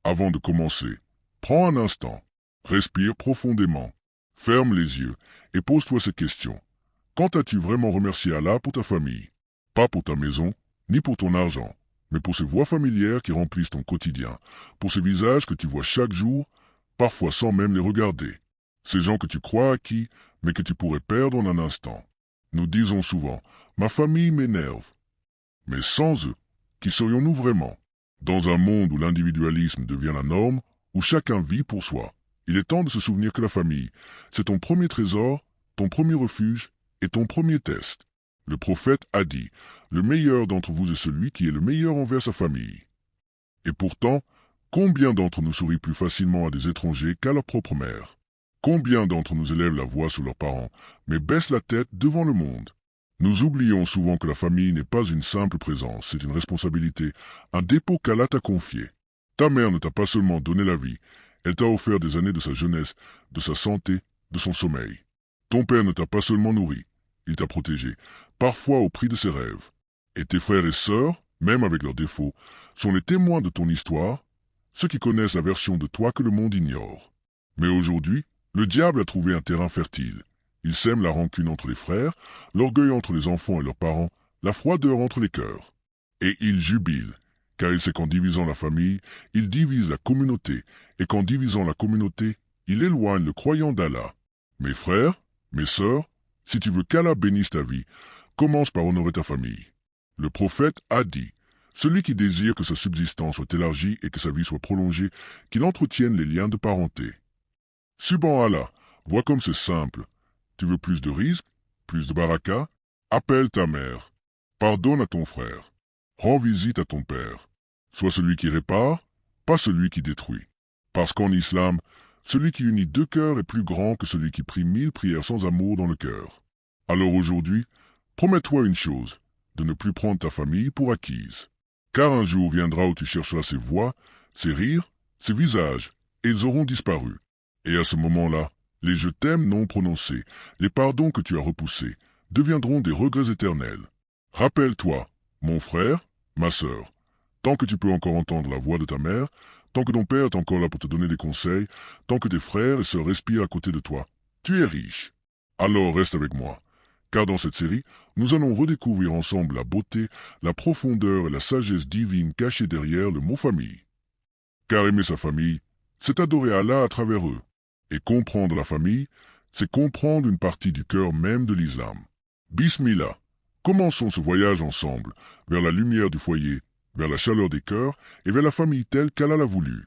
Avant de commencer, prends un instant, respire profondément, ferme les yeux et pose-toi ces questions. Quand as-tu vraiment remercié Allah pour ta famille? Pas pour ta maison, ni pour ton argent, mais pour ces voix familières qui remplissent ton quotidien, pour ces visages que tu vois chaque jour, parfois sans même les regarder. Ces gens que tu crois acquis, mais que tu pourrais perdre en un instant. Nous disons souvent, ma famille m'énerve. Mais sans eux, qui serions-nous vraiment? Dans un monde où l'individualisme devient la norme, où chacun vit pour soi, il est temps de se souvenir que la famille, c'est ton premier trésor, ton premier refuge et ton premier test. Le prophète a dit, le meilleur d'entre vous est celui qui est le meilleur envers sa famille. Et pourtant, combien d'entre nous sourient plus facilement à des étrangers qu'à leur propre mère? Combien d'entre nous élèvent la voix sur leurs parents, mais baissent la tête devant le monde? Nous oublions souvent que la famille n'est pas une simple présence, c'est une responsabilité, un dépôt qu'Allah t'a confié. Ta mère ne t'a pas seulement donné la vie, elle t'a offert des années de sa jeunesse, de sa santé, de son sommeil. Ton père ne t'a pas seulement nourri, il t'a protégé, parfois au prix de ses rêves. Et tes frères et sœurs, même avec leurs défauts, sont les témoins de ton histoire, ceux qui connaissent la version de toi que le monde ignore. Mais aujourd'hui, le diable a trouvé un terrain fertile. Il sème la rancune entre les frères, l'orgueil entre les enfants et leurs parents, la froideur entre les cœurs. Et il jubile, car il sait qu'en divisant la famille, il divise la communauté, et qu'en divisant la communauté, il éloigne le croyant d'Allah. Mes frères, mes sœurs, si tu veux qu'Allah bénisse ta vie, commence par honorer ta famille. Le prophète a dit, celui qui désire que sa subsistance soit élargie et que sa vie soit prolongée, qu'il entretienne les liens de parenté. Subhan Allah, vois comme c'est simple. Tu veux plus de rizq, plus de baraka? Appelle ta mère. Pardonne à ton frère. Rends visite à ton père. Sois celui qui répare, pas celui qui détruit. Parce qu'en islam, celui qui unit deux cœurs est plus grand que celui qui prie 1000 prières sans amour dans le cœur. Alors aujourd'hui, promets-toi une chose, de ne plus prendre ta famille pour acquise. Car un jour viendra où tu chercheras ces voix, ces rires, ces visages, et ils auront disparu. Et à ce moment-là, les je t'aime non prononcés, les pardons que tu as repoussés, deviendront des regrets éternels. Rappelle-toi, mon frère, ma sœur, tant que tu peux encore entendre la voix de ta mère, tant que ton père est encore là pour te donner des conseils, tant que tes frères et sœurs respirent à côté de toi, tu es riche. Alors reste avec moi, car dans cette série, nous allons redécouvrir ensemble la beauté, la profondeur et la sagesse divine cachée derrière le mot famille. Car aimer sa famille, c'est adorer Allah à travers eux. Et comprendre la famille, c'est comprendre une partie du cœur même de l'islam. Bismillah. Commençons ce voyage ensemble, vers la lumière du foyer, vers la chaleur des cœurs et vers la famille telle qu'Allah l'a voulu.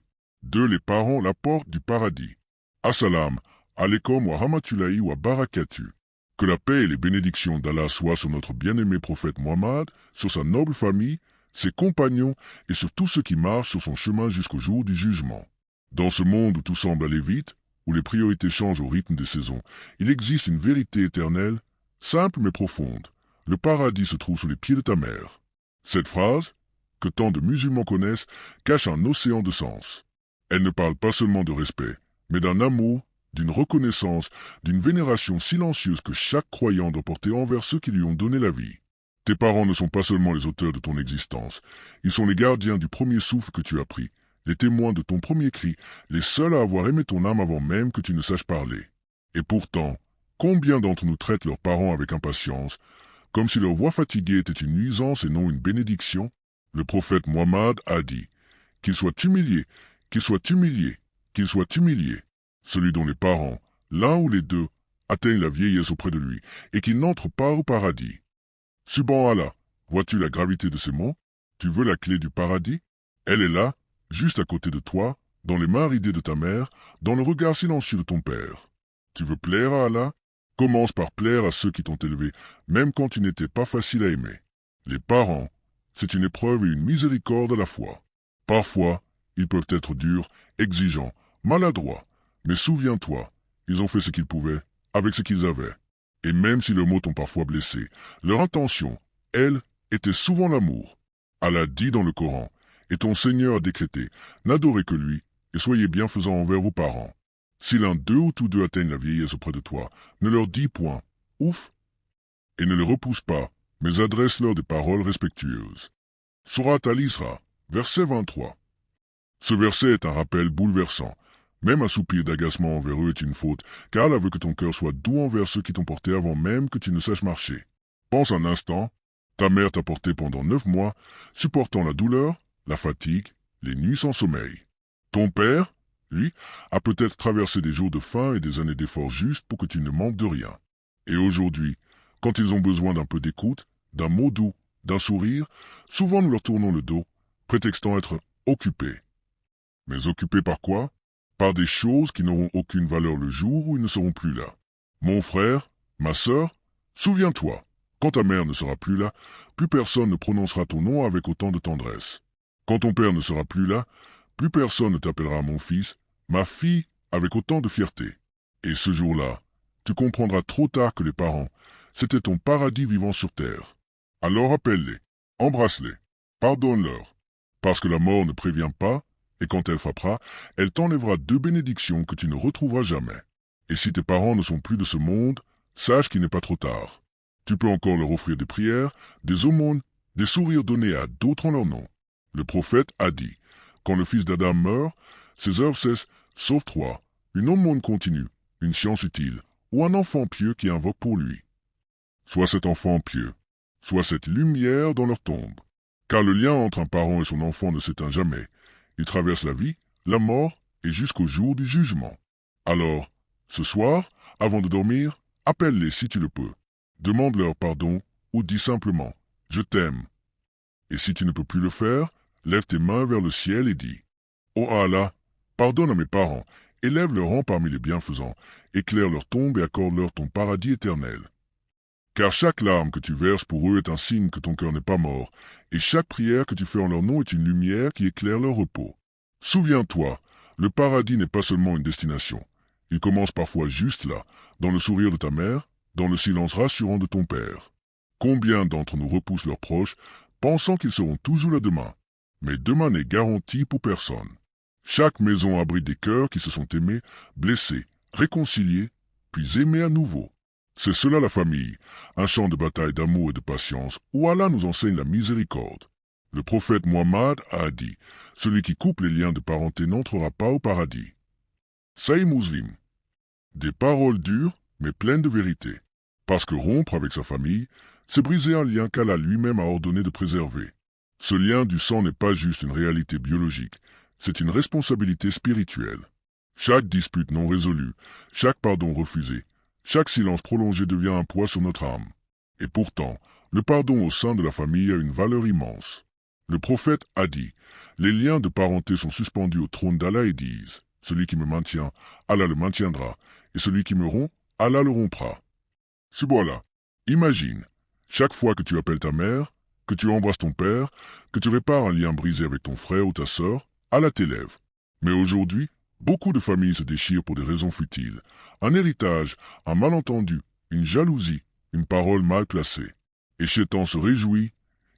Les parents, la porte du paradis. Assalam, alaikum wa rahmatullahi wa barakatuh. Que la paix et les bénédictions d'Allah soient sur notre bien-aimé prophète Muhammad, sur sa noble famille, ses compagnons et sur tous ceux qui marchent sur son chemin jusqu'au jour du jugement. Dans ce monde où tout semble aller vite, où les priorités changent au rythme des saisons, il existe une vérité éternelle, simple mais profonde. Le paradis se trouve sous les pieds de ta mère. Cette phrase, que tant de musulmans connaissent, cache un océan de sens. Elle ne parle pas seulement de respect, mais d'un amour, d'une reconnaissance, d'une vénération silencieuse que chaque croyant doit porter envers ceux qui lui ont donné la vie. Tes parents ne sont pas seulement les auteurs de ton existence, ils sont les gardiens du premier souffle que tu as pris, les témoins de ton premier cri, les seuls à avoir aimé ton âme avant même que tu ne saches parler. Et pourtant, combien d'entre nous traitent leurs parents avec impatience, comme si leur voix fatiguée était une nuisance et non une bénédiction? Le prophète Muhammad a dit, qu'il soit humilié, qu'il soit humilié, qu'il soit humilié, celui dont les parents, l'un ou les deux, atteignent la vieillesse auprès de lui, et qu'il n'entre pas au paradis. Subhan Allah, vois-tu la gravité de ces mots? Tu veux la clé du paradis? Elle est là, juste à côté de toi, dans les mains ridées de ta mère, dans le regard silencieux de ton père. Tu veux plaire à Allah? Commence par plaire à ceux qui t'ont élevé, même quand tu n'étais pas facile à aimer. Les parents, c'est une épreuve et une miséricorde à la fois. Parfois, ils peuvent être durs, exigeants, maladroits, mais souviens-toi, ils ont fait ce qu'ils pouvaient, avec ce qu'ils avaient. Et même si leurs mots t'ont parfois blessé, leur intention, elle, était souvent l'amour. Allah dit dans le Coran, et ton Seigneur a décrété, n'adorez que lui, et soyez bienfaisants envers vos parents. Si l'un d'eux ou tous deux atteignent la vieillesse auprès de toi, ne leur dis point « ouf » et ne les repousse pas, mais adresse-leur des paroles respectueuses. Surat Al-Isra, verset 23. Ce verset est un rappel bouleversant. Même un soupir d'agacement envers eux est une faute, car Allah veut que ton cœur soit doux envers ceux qui t'ont porté avant même que tu ne saches marcher. Pense un instant, ta mère t'a porté pendant 9 mois, supportant la douleur, la fatigue, les nuits sans sommeil. Ton père, lui, a peut-être traversé des jours de faim et des années d'efforts justes pour que tu ne manques de rien. Et aujourd'hui, quand ils ont besoin d'un peu d'écoute, d'un mot doux, d'un sourire, souvent nous leur tournons le dos, prétextant être occupés. Mais occupés par quoi? Par des choses qui n'auront aucune valeur le jour où ils ne seront plus là. Mon frère, ma sœur, souviens-toi, quand ta mère ne sera plus là, plus personne ne prononcera ton nom avec autant de tendresse. Quand ton père ne sera plus là, plus personne ne t'appellera mon fils, ma fille, avec autant de fierté. Et ce jour-là, tu comprendras trop tard que les parents, c'était ton paradis vivant sur terre. Alors appelle-les, embrasse-les, pardonne-leur, parce que la mort ne prévient pas, et quand elle frappera, elle t'enlèvera 2 bénédictions que tu ne retrouveras jamais. Et si tes parents ne sont plus de ce monde, sache qu'il n'est pas trop tard. Tu peux encore leur offrir des prières, des aumônes, des sourires donnés à d'autres en leur nom. Le prophète a dit, quand le fils d'Adam meurt, ses œuvres cessent, sauf 3, une aumône continue, une science utile, ou un enfant pieux qui invoque pour lui. Soit cet enfant pieux, soit cette lumière dans leur tombe. Car le lien entre un parent et son enfant ne s'éteint jamais. Il traverse la vie, la mort et jusqu'au jour du jugement. Alors, ce soir, avant de dormir, appelle-les si tu le peux. Demande-leur pardon ou dis simplement « Je t'aime ». Et si tu ne peux plus le faire, lève tes mains vers le ciel et dis « Ô Allah, pardonne à mes parents, élève leur rang parmi les bienfaisants, éclaire leur tombe et accorde-leur ton paradis éternel. » Car chaque larme que tu verses pour eux est un signe que ton cœur n'est pas mort, et chaque prière que tu fais en leur nom est une lumière qui éclaire leur repos. Souviens-toi, le paradis n'est pas seulement une destination. Il commence parfois juste là, dans le sourire de ta mère, dans le silence rassurant de ton père. Combien d'entre nous repoussent leurs proches, pensant qu'ils seront toujours là demain? Mais demain n'est garanti pour personne. Chaque maison abrite des cœurs qui se sont aimés, blessés, réconciliés, puis aimés à nouveau. C'est cela la famille, un champ de bataille d'amour et de patience, où Allah nous enseigne la miséricorde. Le prophète Muhammad a dit, celui qui coupe les liens de parenté n'entrera pas au paradis. Sahih Muslim. Des paroles dures, mais pleines de vérité. Parce que rompre avec sa famille, c'est briser un lien qu'Allah lui-même a ordonné de préserver. Ce lien du sang n'est pas juste une réalité biologique, c'est une responsabilité spirituelle. Chaque dispute non résolue, chaque pardon refusé, chaque silence prolongé devient un poids sur notre âme. Et pourtant, le pardon au sein de la famille a une valeur immense. Le prophète a dit, les liens de parenté sont suspendus au trône d'Allah et disent, celui qui me maintient, Allah le maintiendra, et celui qui me rompt, Allah le rompra. Subhanallah, imagine, chaque fois que tu appelles ta mère, que tu embrasses ton père, que tu répares un lien brisé avec ton frère ou ta sœur, Allah t'élève. Mais aujourd'hui, beaucoup de familles se déchirent pour des raisons futiles. Un héritage, un malentendu, une jalousie, une parole mal placée. Et Chétan se réjouit,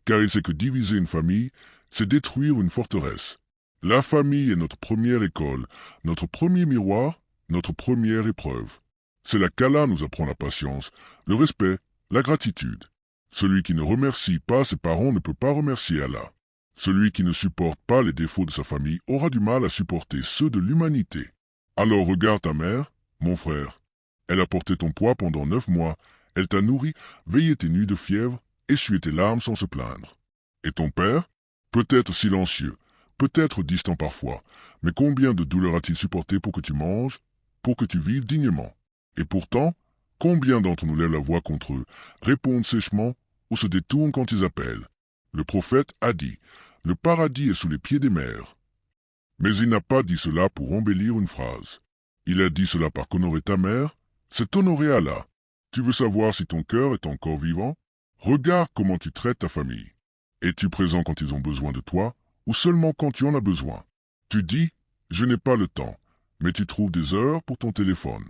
car il sait que diviser une famille, c'est détruire une forteresse. La famille est notre première école, notre premier miroir, notre première épreuve. C'est là qu'Allah nous apprend la patience, le respect, la gratitude. Celui qui ne remercie pas ses parents ne peut pas remercier Allah. Celui qui ne supporte pas les défauts de sa famille aura du mal à supporter ceux de l'humanité. Alors regarde ta mère, mon frère. Elle a porté ton poids pendant 9 mois, elle t'a nourri, veillé tes nuits de fièvre, essuyé tes larmes sans se plaindre. Et ton père? Peut-être silencieux, peut-être distant parfois, mais combien de douleurs a-t-il supporté pour que tu manges, pour que tu vives dignement? Et pourtant, combien d'entre nous lèvent la voix contre eux, répondent sèchement ou se détournent quand ils appellent? Le prophète a dit, le paradis est sous les pieds des mères. Mais il n'a pas dit cela pour embellir une phrase. Il a dit cela par qu'honorer ta mère, c'est honorer Allah. Tu veux savoir si ton cœur est encore vivant? Regarde comment tu traites ta famille. Es-tu présent quand ils ont besoin de toi, ou seulement quand tu en as besoin? Tu dis, je n'ai pas le temps, mais tu trouves des heures pour ton téléphone.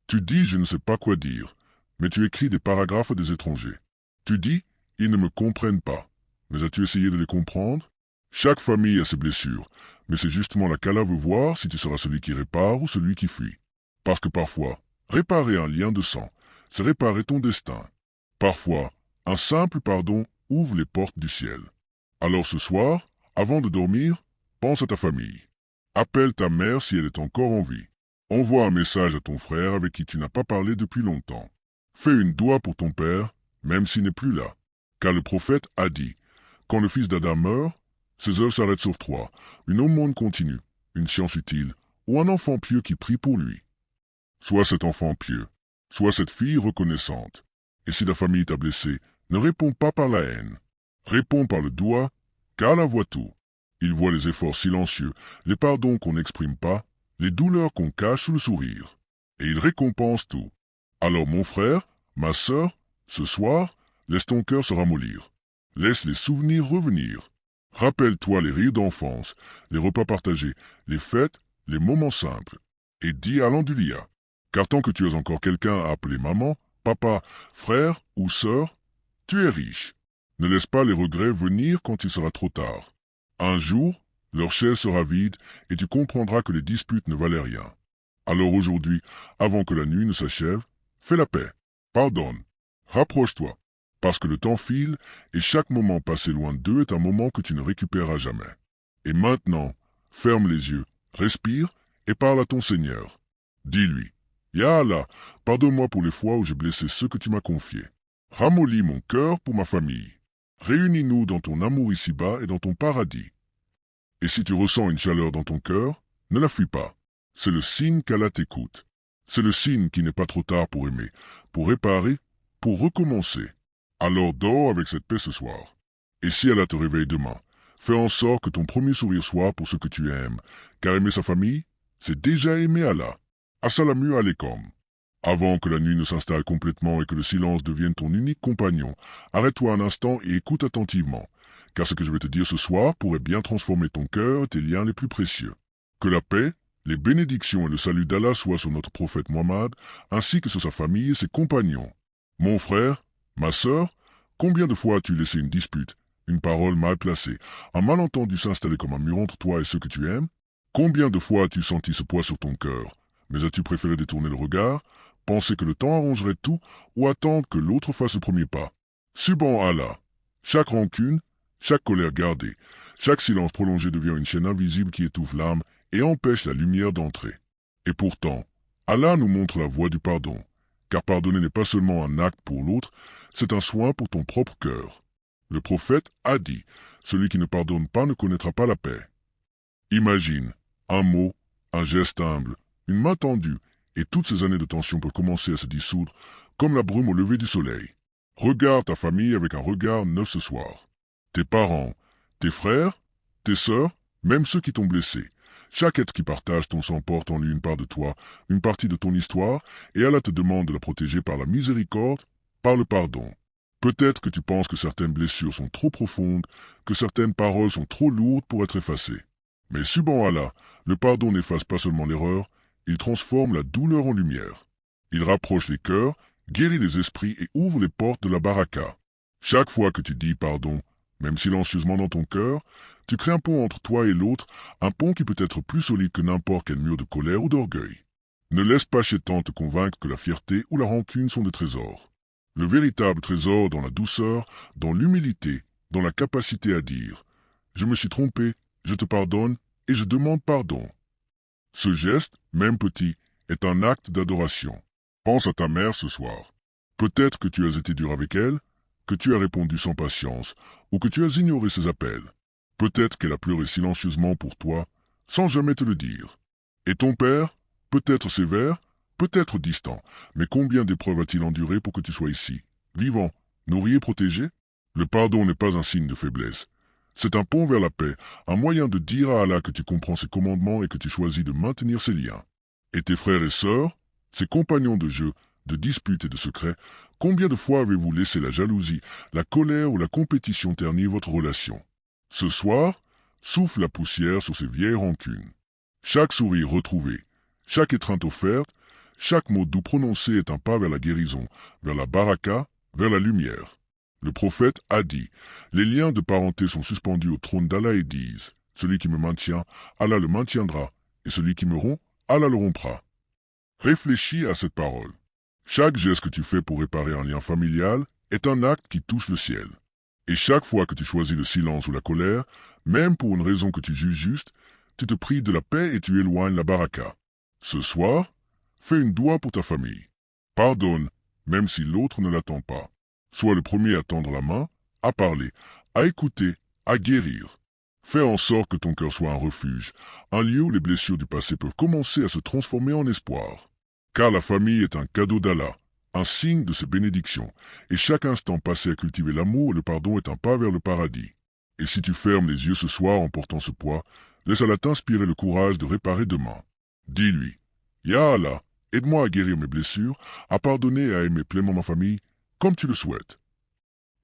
Tu dis, je ne sais pas quoi dire, mais tu écris des paragraphes à des étrangers. Tu dis, ils ne me comprennent pas, mais as-tu essayé de les comprendre? Chaque famille a ses blessures, mais c'est justement là qu'Allah veut voir si tu seras celui qui répare ou celui qui fuit. Parce que parfois, réparer un lien de sang, c'est réparer ton destin. Parfois, un simple pardon ouvre les portes du ciel. Alors ce soir, avant de dormir, pense à ta famille. Appelle ta mère si elle est encore en vie. Envoie un message à ton frère avec qui tu n'as pas parlé depuis longtemps. Fais une doua pour ton père, même s'il n'est plus là. Car le prophète a dit, quand le fils d'Adam meurt, ses œuvres s'arrêtent sauf trois, une aumône continue, une science utile, ou un enfant pieux qui prie pour lui. Sois cet enfant pieux, sois cette fille reconnaissante. Et si ta famille t'a blessé, ne réponds pas par la haine. Réponds par le doigt, car Allah voit tout. Il voit les efforts silencieux, les pardons qu'on n'exprime pas, les douleurs qu'on cache sous le sourire. Et il récompense tout. Alors mon frère, ma sœur, ce soir, laisse ton cœur se ramollir. Laisse les souvenirs revenir. Rappelle-toi les rires d'enfance, les repas partagés, les fêtes, les moments simples. Et dis Alhamdoulilah. Car tant que tu as encore quelqu'un à appeler maman, papa, frère ou sœur, tu es riche. Ne laisse pas les regrets venir quand il sera trop tard. Un jour, leur chaise sera vide et tu comprendras que les disputes ne valaient rien. Alors aujourd'hui, avant que la nuit ne s'achève, fais la paix, pardonne, rapproche-toi, parce que le temps file et chaque moment passé loin d'eux est un moment que tu ne récupéreras jamais. Et maintenant, ferme les yeux, respire et parle à ton Seigneur. Dis-lui, Ya Allah, pardonne-moi pour les fois où j'ai blessé ceux que tu m'as confiés. Ramollis mon cœur pour ma famille. Réunis-nous dans ton amour ici-bas et dans ton paradis. Et si tu ressens une chaleur dans ton cœur, ne la fuis pas. C'est le signe qu'Allah t'écoute. C'est le signe qu'il n'est pas trop tard pour aimer, pour réparer, pour recommencer. Alors dors avec cette paix ce soir. Et si Allah te réveille demain, fais en sorte que ton premier sourire soit pour ceux que tu aimes, car aimer sa famille, c'est déjà aimer Allah. Assalamu alaikum. Avant que la nuit ne s'installe complètement et que le silence devienne ton unique compagnon, arrête-toi un instant et écoute attentivement, car ce que je vais te dire ce soir pourrait bien transformer ton cœur et tes liens les plus précieux. Que la paix, les bénédictions et le salut d'Allah soient sur notre prophète Mohammed, ainsi que sur sa famille et ses compagnons. Mon frère, ma sœur, combien de fois as-tu laissé une dispute, une parole mal placée, un malentendu s'installer comme un mur entre toi et ceux que tu aimes? Combien de fois as-tu senti ce poids sur ton cœur, mais as-tu préféré détourner le regard, penser que le temps arrangerait tout ou attendre que l'autre fasse le premier pas? Subhan Allah. Chaque rancune, chaque colère gardée, chaque silence prolongé devient une chaîne invisible qui étouffe l'âme et empêche la lumière d'entrer. Et pourtant, Allah nous montre la voie du pardon, car pardonner n'est pas seulement un acte pour l'autre, c'est un soin pour ton propre cœur. Le prophète a dit, celui qui ne pardonne pas ne connaîtra pas la paix. Imagine, un mot, un geste humble, une main tendue, et toutes ces années de tension peuvent commencer à se dissoudre comme la brume au lever du soleil. Regarde ta famille avec un regard neuf ce soir. Tes parents, tes frères, tes sœurs, même ceux qui t'ont blessé. Chaque être qui partage ton sang porte en lui une part de toi, une partie de ton histoire, et Allah te demande de la protéger par la miséricorde, par le pardon. Peut-être que tu penses que certaines blessures sont trop profondes, que certaines paroles sont trop lourdes pour être effacées. Mais subhan Allah, le pardon n'efface pas seulement l'erreur, il transforme la douleur en lumière. Il rapproche les cœurs, guérit les esprits et ouvre les portes de la baraka. Chaque fois que tu dis pardon, même silencieusement dans ton cœur, tu crées un pont entre toi et l'autre, un pont qui peut être plus solide que n'importe quel mur de colère ou d'orgueil. Ne laisse pas Chétan te convaincre que la fierté ou la rancune sont des trésors. Le véritable trésor dans la douceur, dans l'humilité, dans la capacité à dire « Je me suis trompé, je te pardonne et je demande pardon ». Ce geste, même petit, est un acte d'adoration. Pense à ta mère ce soir. Peut-être que tu as été dur avec elle, que tu as répondu sans patience, ou que tu as ignoré ses appels. Peut-être qu'elle a pleuré silencieusement pour toi, sans jamais te le dire. Et ton père, peut-être sévère, peut-être distant, mais combien d'épreuves a-t-il enduré pour que tu sois ici, vivant, nourri et protégé? Le pardon n'est pas un signe de faiblesse. C'est un pont vers la paix, un moyen de dire à Allah que tu comprends ses commandements et que tu choisis de maintenir ses liens. Et tes frères et sœurs, ses compagnons de jeu, de disputes et de secrets, combien de fois avez-vous laissé la jalousie, la colère ou la compétition ternir votre relation? Ce soir, souffle la poussière sur ces vieilles rancunes. Chaque sourire retrouvé, chaque étreinte offerte, chaque mot doux prononcé est un pas vers la guérison, vers la baraka, vers la lumière. Le prophète a dit, les liens de parenté sont suspendus au trône d'Allah et disent, celui qui me maintient, Allah le maintiendra, et celui qui me rompt, Allah le rompra. Réfléchis à cette parole. Chaque geste que tu fais pour réparer un lien familial est un acte qui touche le ciel. Et chaque fois que tu choisis le silence ou la colère, même pour une raison que tu juges juste, tu te prives de la paix et tu éloignes la baraka. Ce soir, fais une doua pour ta famille. Pardonne, même si l'autre ne l'attend pas. Sois le premier à tendre la main, à parler, à écouter, à guérir. Fais en sorte que ton cœur soit un refuge, un lieu où les blessures du passé peuvent commencer à se transformer en espoir. Car la famille est un cadeau d'Allah, un signe de ses bénédictions, et chaque instant passé à cultiver l'amour et le pardon est un pas vers le paradis. Et si tu fermes les yeux ce soir en portant ce poids, laisse Allah t'inspirer le courage de réparer demain. Dis-lui, Ya Allah, aide-moi à guérir mes blessures, à pardonner et à aimer pleinement ma famille, comme tu le souhaites.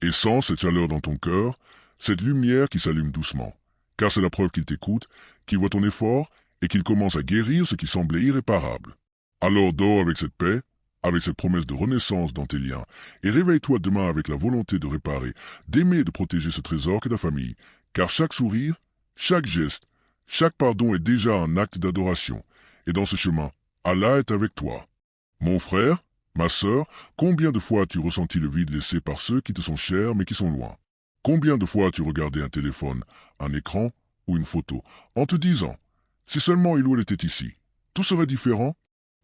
Et sens cette chaleur dans ton cœur, cette lumière qui s'allume doucement, car c'est la preuve qu'il t'écoute, qu'il voit ton effort et qu'il commence à guérir ce qui semblait irréparable. Alors dors avec cette paix, avec cette promesse de renaissance dans tes liens, et réveille-toi demain avec la volonté de réparer, d'aimer et de protéger ce trésor qu'est ta famille, car chaque sourire, chaque geste, chaque pardon est déjà un acte d'adoration, et dans ce chemin, Allah est avec toi. Mon frère, ma sœur, combien de fois as-tu ressenti le vide laissé par ceux qui te sont chers mais qui sont loin? Combien de fois as-tu regardé un téléphone, un écran ou une photo, en te disant « Si seulement il était ici, tout serait différent ?»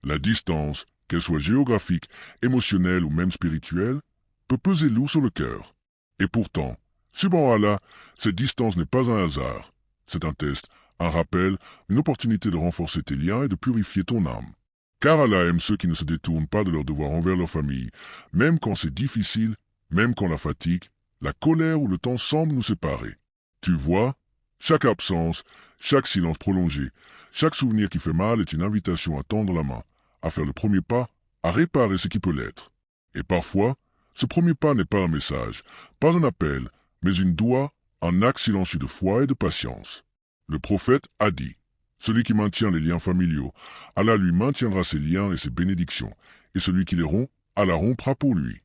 La distance, qu'elle soit géographique, émotionnelle ou même spirituelle, peut peser lourd sur le cœur. Et pourtant, subhanallah, cette distance n'est pas un hasard. C'est un test, un rappel, une opportunité de renforcer tes liens et de purifier ton âme. Car Allah aime ceux qui ne se détournent pas de leur devoir envers leur famille, même quand c'est difficile, même quand la fatigue, la colère ou le temps semblent nous séparer. Tu vois, chaque absence, chaque silence prolongé, chaque souvenir qui fait mal est une invitation à tendre la main, à faire le premier pas, à réparer ce qui peut l'être. Et parfois, ce premier pas n'est pas un message, pas un appel, mais une doua, un acte silencieux de foi et de patience. Le prophète a dit, celui qui maintient les liens familiaux, Allah lui maintiendra ses liens et ses bénédictions, et celui qui les rompt, Allah rompra pour lui.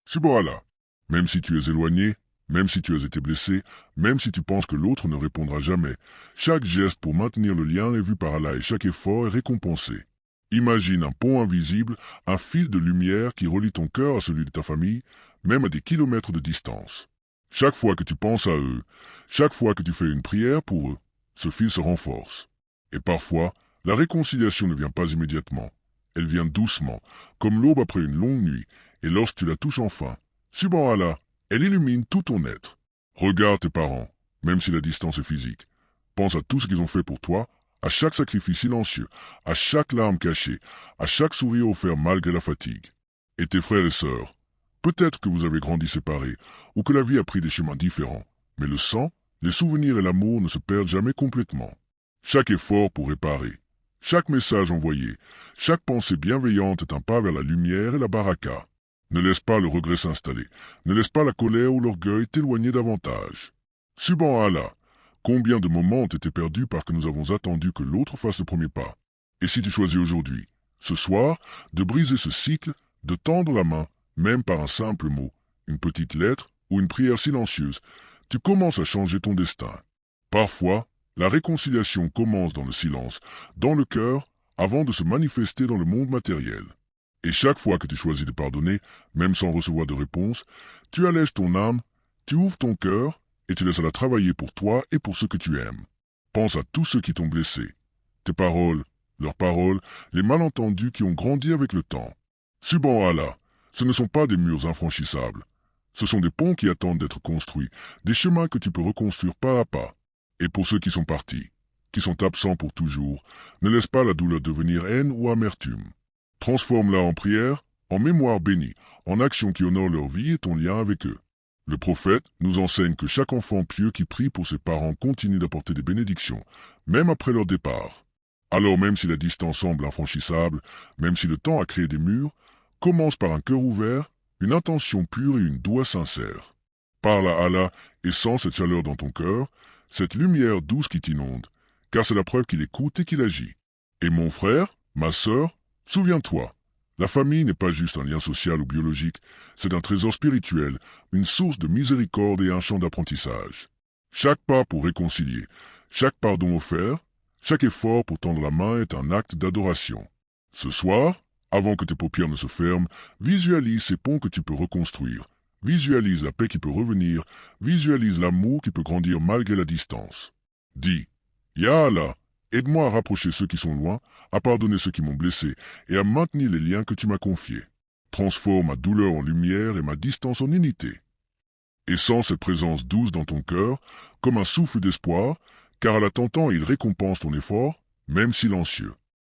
Subhanallah, même si tu es éloigné, même si tu as été blessé, même si tu penses que l'autre ne répondra jamais, chaque geste pour maintenir le lien est vu par Allah et chaque effort est récompensé. Imagine un pont invisible, un fil de lumière qui relie ton cœur à celui de ta famille, même à des kilomètres de distance. Chaque fois que tu penses à eux, chaque fois que tu fais une prière pour eux, ce fil se renforce. Et parfois, la réconciliation ne vient pas immédiatement. Elle vient doucement, comme l'aube après une longue nuit, et lorsque tu la touches enfin, subhanallah, elle illumine tout ton être. Regarde tes parents, même si la distance est physique. Pense à tout ce qu'ils ont fait pour toi, à chaque sacrifice silencieux, à chaque larme cachée, à chaque sourire offert malgré la fatigue. Et tes frères et sœurs, peut-être que vous avez grandi séparés, ou que la vie a pris des chemins différents, mais le sang, les souvenirs et l'amour ne se perdent jamais complètement. Chaque effort pour réparer, chaque message envoyé, chaque pensée bienveillante est un pas vers la lumière et la baraka. Ne laisse pas le regret s'installer, ne laisse pas la colère ou l'orgueil t'éloigner davantage. Subhanallah, combien de moments ont été perdus parce que nous avons attendu que l'autre fasse le premier pas. Et si tu choisis aujourd'hui, ce soir, de briser ce cycle, de tendre la main, même par un simple mot, une petite lettre ou une prière silencieuse, tu commences à changer ton destin. Parfois, la réconciliation commence dans le silence, dans le cœur, avant de se manifester dans le monde matériel. Et chaque fois que tu choisis de pardonner, même sans recevoir de réponse, tu allèges ton âme, tu ouvres ton cœur et tu laisses Allah travailler pour toi et pour ceux que tu aimes. Pense à tous ceux qui t'ont blessé. Tes paroles, leurs paroles, les malentendus qui ont grandi avec le temps. Subhanallah, ce ne sont pas des murs infranchissables. Ce sont des ponts qui attendent d'être construits, des chemins que tu peux reconstruire pas à pas. Et pour ceux qui sont partis, qui sont absents pour toujours, ne laisse pas la douleur devenir haine ou amertume. Transforme-la en prière, en mémoire bénie, en action qui honore leur vie et ton lien avec eux. Le prophète nous enseigne que chaque enfant pieux qui prie pour ses parents continue d'apporter des bénédictions, même après leur départ. Alors même si la distance semble infranchissable, même si le temps a créé des murs, commence par un cœur ouvert, une intention pure et une doua sincère. Parle à Allah et sens cette chaleur dans ton cœur, cette lumière douce qui t'inonde, car c'est la preuve qu'il écoute et qu'il agit. Et mon frère, ma sœur, souviens-toi, la famille n'est pas juste un lien social ou biologique, c'est un trésor spirituel, une source de miséricorde et un champ d'apprentissage. Chaque pas pour réconcilier, chaque pardon offert, chaque effort pour tendre la main est un acte d'adoration. Ce soir, avant que tes paupières ne se ferment, visualise ces ponts que tu peux reconstruire. Visualise la paix qui peut revenir, visualise l'amour qui peut grandir malgré la distance. Dis, Ya Allah, aide-moi à rapprocher ceux qui sont loin, à pardonner ceux qui m'ont blessé et à maintenir les liens que tu m'as confiés. Transforme ma douleur en lumière et ma distance en unité. Et sens cette présence douce dans ton cœur, comme un souffle d'espoir, car à la tentant il récompense ton effort, même silencieux.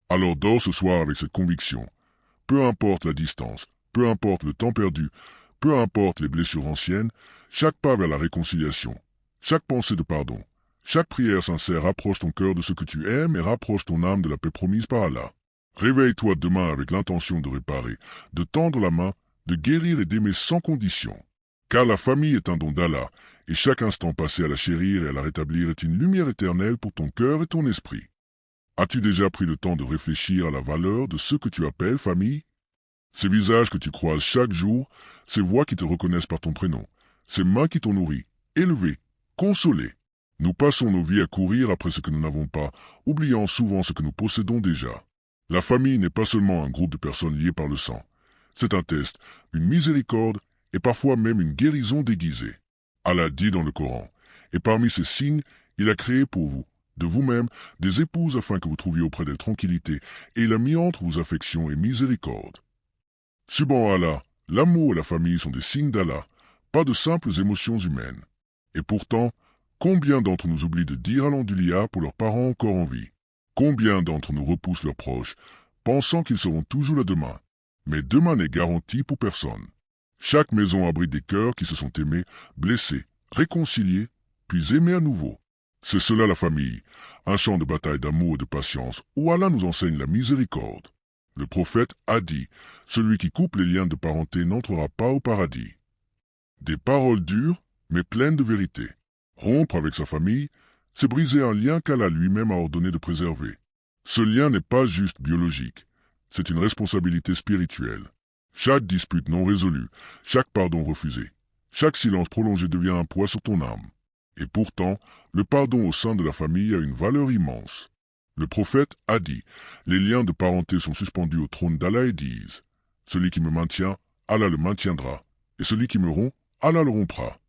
Alors dors ce soir avec cette conviction. Peu importe la distance, peu importe le temps perdu, peu importe les blessures anciennes, chaque pas vers la réconciliation, chaque pensée de pardon, chaque prière sincère rapproche ton cœur de ce que tu aimes et rapproche ton âme de la paix promise par Allah. Réveille-toi demain avec l'intention de réparer, de tendre la main, de guérir et d'aimer sans condition. Car la famille est un don d'Allah, et chaque instant passé à la chérir et à la rétablir est une lumière éternelle pour ton cœur et ton esprit. As-tu déjà pris le temps de réfléchir à la valeur de ce que tu appelles famille? Ces visages que tu croises chaque jour, ces voix qui te reconnaissent par ton prénom, ces mains qui t'ont nourri, élevé, consolé. Nous passons nos vies à courir après ce que nous n'avons pas, oubliant souvent ce que nous possédons déjà. La famille n'est pas seulement un groupe de personnes liées par le sang. C'est un test, une miséricorde et parfois même une guérison déguisée. Allah dit dans le Coran, et parmi ces signes, il a créé pour vous, de vous-même, des épouses afin que vous trouviez auprès d'elles tranquillité, et il a mis entre vous affection et miséricorde. Subhanallah, l'amour et la famille sont des signes d'Allah, pas de simples émotions humaines. Et pourtant, combien d'entre nous oublient de dire alhamdoulilah pour leurs parents encore en vie? Combien d'entre nous repoussent leurs proches, pensant qu'ils seront toujours là demain? Mais demain n'est garanti pour personne. Chaque maison abrite des cœurs qui se sont aimés, blessés, réconciliés, puis aimés à nouveau. C'est cela la famille, un champ de bataille d'amour et de patience où Allah nous enseigne la miséricorde. Le prophète a dit, celui qui coupe les liens de parenté n'entrera pas au paradis. Des paroles dures, mais pleines de vérité. Rompre avec sa famille, c'est briser un lien qu'Allah lui-même a ordonné de préserver. Ce lien n'est pas juste biologique, c'est une responsabilité spirituelle. Chaque dispute non résolue, chaque pardon refusé, chaque silence prolongé devient un poids sur ton âme. Et pourtant, le pardon au sein de la famille a une valeur immense. Le prophète a dit, les liens de parenté sont suspendus au trône d'Allah et disent, celui qui me maintient, Allah le maintiendra, et celui qui me rompt, Allah le rompra.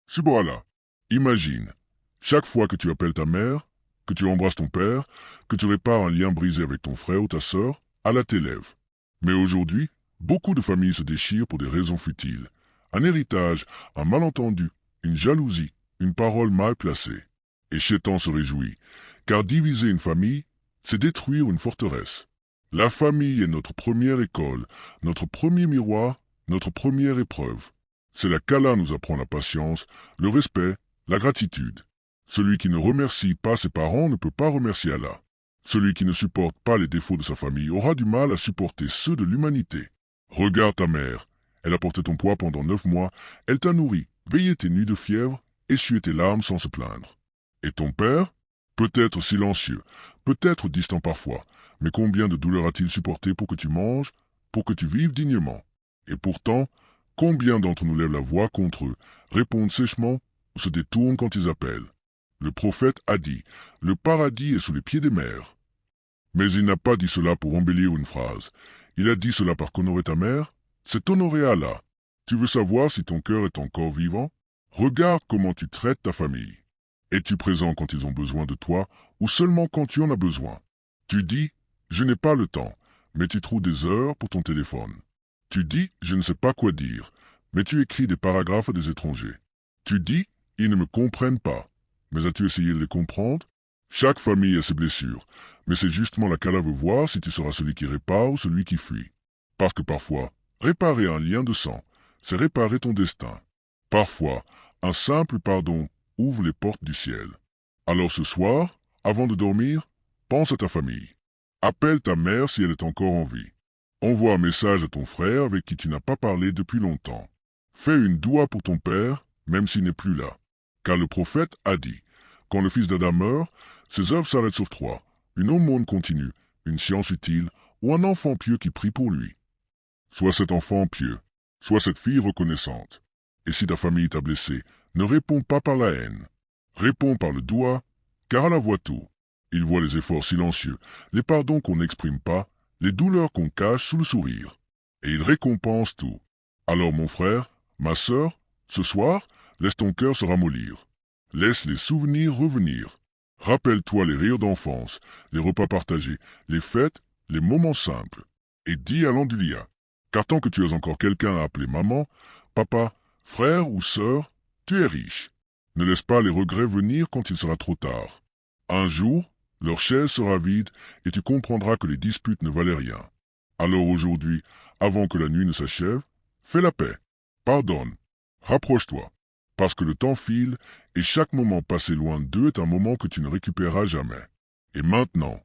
Subhanallah, imagine, chaque fois que tu appelles ta mère, que tu embrasses ton père, que tu répares un lien brisé avec ton frère ou ta sœur, Allah t'élève. Mais aujourd'hui, beaucoup de familles se déchirent pour des raisons futiles. Un héritage, un malentendu, une jalousie, une parole mal placée. Et Chétan se réjouit, car diviser une famille, c'est détruire une forteresse. La famille est notre première école, notre premier miroir, notre première épreuve. C'est là qu'Allah nous apprend la patience, le respect, la gratitude. Celui qui ne remercie pas ses parents ne peut pas remercier Allah. Celui qui ne supporte pas les défauts de sa famille aura du mal à supporter ceux de l'humanité. Regarde ta mère. Elle a porté ton poids pendant 9 mois, elle t'a nourri, veillé tes nuits de fièvre, essuyé tes larmes sans se plaindre. Et ton père? Peut-être silencieux, peut-être distant parfois, mais combien de douleurs a-t-il supporté pour que tu manges, pour que tu vives dignement? Et pourtant, combien d'entre nous lèvent la voix contre eux, répondent sèchement ou se détournent quand ils appellent? Le prophète a dit, le paradis est sous les pieds des mères. Mais il n'a pas dit cela pour embellir une phrase. Il a dit cela par qu'honorer ta mère, c'est honorer Allah. Tu veux savoir si ton cœur est encore vivant? Regarde comment tu traites ta famille. Es-tu présent quand ils ont besoin de toi ou seulement quand tu en as besoin? Tu dis, je n'ai pas le temps, mais tu trouves des heures pour ton téléphone. Tu dis, je ne sais pas quoi dire, mais tu écris des paragraphes à des étrangers. Tu dis, ils ne me comprennent pas, mais as-tu essayé de les comprendre? Chaque famille a ses blessures, mais c'est justement là qu'Allah veut voir si tu seras celui qui répare ou celui qui fuit. Parce que parfois, réparer un lien de sang, c'est réparer ton destin. Parfois, un simple pardon ouvre les portes du ciel. Alors ce soir, avant de dormir, pense à ta famille. Appelle ta mère si elle est encore en vie. Envoie un message à ton frère avec qui tu n'as pas parlé depuis longtemps. Fais une doua pour ton père, même s'il n'est plus là. Car le prophète a dit, quand le fils d'Adam meurt, ses œuvres s'arrêtent sauf 3, une aumône continue, une science utile ou un enfant pieux qui prie pour lui. Sois cet enfant pieux, sois cette fille reconnaissante. Et si ta famille t'a blessé, ne réponds pas par la haine. Réponds par le doigt, car Allah voit tout. Il voit les efforts silencieux, les pardons qu'on n'exprime pas, les douleurs qu'on cache sous le sourire. Et il récompense tout. Alors mon frère, ma sœur, ce soir, laisse ton cœur se ramollir. Laisse les souvenirs revenir. Rappelle-toi les rires d'enfance, les repas partagés, les fêtes, les moments simples. Et dis à l'Andulia, car tant que tu as encore quelqu'un à appeler maman, papa, frère ou sœur, tu es riche. Ne laisse pas les regrets venir quand il sera trop tard. Un jour, leur chaise sera vide et tu comprendras que les disputes ne valaient rien. Alors aujourd'hui, avant que la nuit ne s'achève, fais la paix, pardonne, rapproche-toi, parce que le temps file et chaque moment passé loin d'eux est un moment que tu ne récupéreras jamais. Et maintenant,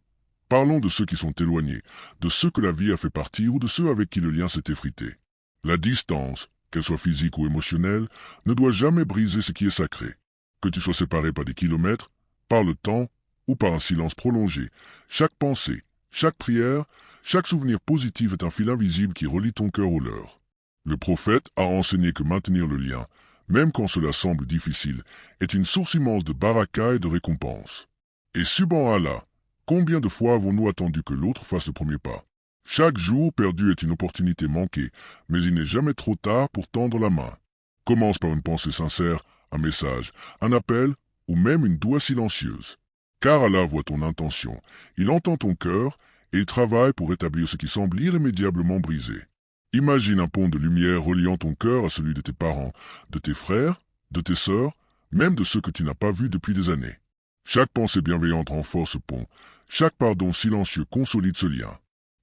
parlons de ceux qui sont éloignés, de ceux que la vie a fait partir ou de ceux avec qui le lien s'est effrité. La distance, qu'elle soit physique ou émotionnelle, ne doit jamais briser ce qui est sacré. Que tu sois séparé par des kilomètres, par le temps ou par un silence prolongé, chaque pensée, chaque prière, chaque souvenir positif est un fil invisible qui relie ton cœur au leur. Le prophète a enseigné que maintenir le lien, même quand cela semble difficile, est une source immense de baraka et de récompense. Et subhan Allah, combien de fois avons-nous attendu que l'autre fasse le premier pas? Chaque jour perdu est une opportunité manquée, mais il n'est jamais trop tard pour tendre la main. Commence par une pensée sincère, un message, un appel ou même une doua silencieuse. Car Allah voit ton intention, il entend ton cœur et il travaille pour rétablir ce qui semble irrémédiablement brisé. Imagine un pont de lumière reliant ton cœur à celui de tes parents, de tes frères, de tes sœurs, même de ceux que tu n'as pas vus depuis des années. Chaque pensée bienveillante renforce ce pont, chaque pardon silencieux consolide ce lien.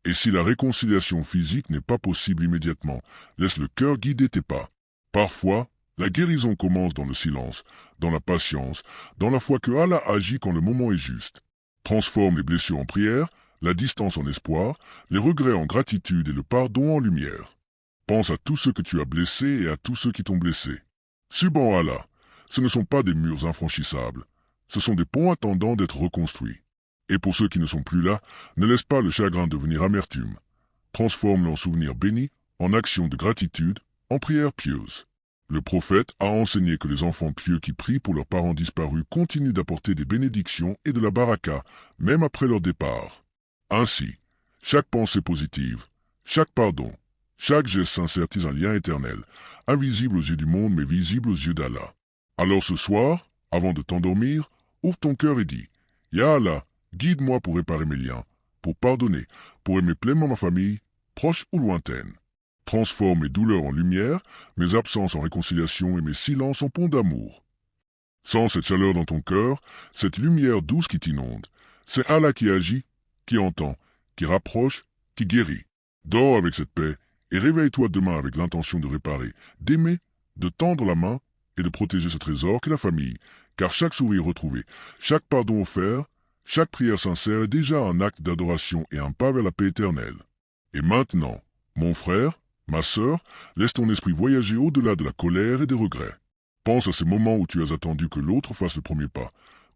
Et si la réconciliation physique n'est pas possible immédiatement, laisse le cœur guider tes pas. Parfois, la guérison commence dans le silence, dans la patience, dans la foi que Allah agit quand le moment est juste. Transforme les blessures en prière, la distance en espoir, les regrets en gratitude et le pardon en lumière. Pense à tous ceux que tu as blessés et à tous ceux qui t'ont blessé. Subhan Allah, ce ne sont pas des murs infranchissables, ce sont des ponts attendant d'être reconstruits. Et pour ceux qui ne sont plus là, ne laisse pas le chagrin devenir amertume. Transforme-le en souvenir béni, en action de gratitude, en prière pieuse. Le prophète a enseigné que les enfants pieux qui prient pour leurs parents disparus continuent d'apporter des bénédictions et de la baraka, même après leur départ. Ainsi, chaque pensée positive, chaque pardon, chaque geste sincère tisse un lien éternel, invisible aux yeux du monde mais visible aux yeux d'Allah. Alors ce soir, avant de t'endormir, ouvre ton cœur et dis « Ya Allah, guide-moi pour réparer mes liens, pour pardonner, pour aimer pleinement ma famille, proche ou lointaine. Transforme mes douleurs en lumière, mes absences en réconciliation et mes silences en pont d'amour. » Sens cette chaleur dans ton cœur, cette lumière douce qui t'inonde. C'est Allah qui agit, qui entend, qui rapproche, qui guérit. Dors avec cette paix et réveille-toi demain avec l'intention de réparer, d'aimer, de tendre la main et de protéger ce trésor qu'est la famille, car chaque sourire retrouvé, chaque pardon offert, chaque prière sincère est déjà un acte d'adoration et un pas vers la paix éternelle. Et maintenant, mon frère, ma sœur, laisse ton esprit voyager au-delà de la colère et des regrets. Pense à ces moments où tu as attendu que l'autre fasse le premier pas.